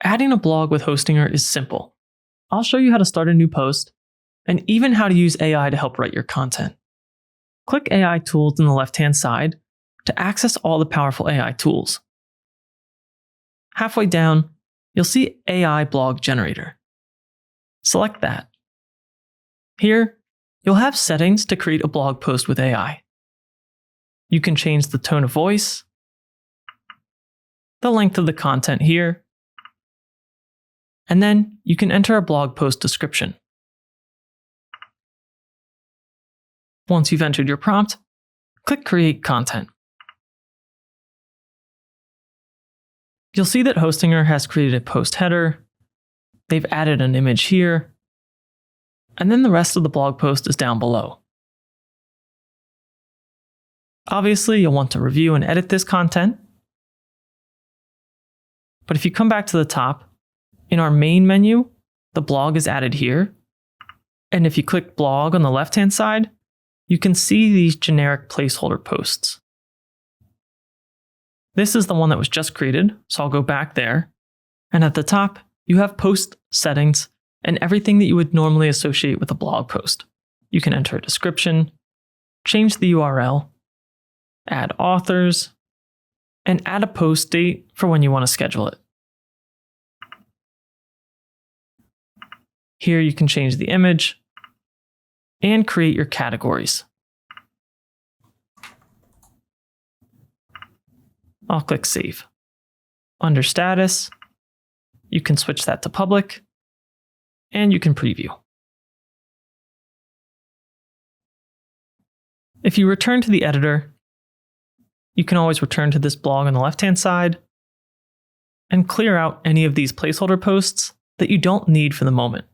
Adding a blog with Hostinger is simple. I'll show you how to start a new post and even how to use AI to help write your content. Click AI Tools on the left-hand side to access all the powerful AI tools. Halfway down, you'll see AI Blog Generator. Select that. Here, you'll have settings to create a blog post with AI. You can change the tone of voice, the length of the content here, and then you can enter a blog post description. Once you've entered your prompt, click Create Content. You'll see that Hostinger has created a post header, they've added an image here, and then the rest of the blog post is down below. Obviously, you'll want to review and edit this content, but if you come back to the top, in our main menu, the blog is added here, and if you click Blog on the left-hand side, you can see these generic placeholder posts. This is the one that was just created, so I'll go back there, and at the top, you have post settings and everything that you would normally associate with a blog post. You can enter a description, change the URL, add authors, and add a post date for when you want to schedule it. Here you can change the image and create your categories. I'll click Save. Under Status, you can switch that to Public, and you can preview. If you return to the editor, you can always return to this blog on the left-hand side and clear out any of these placeholder posts that you don't need for the moment.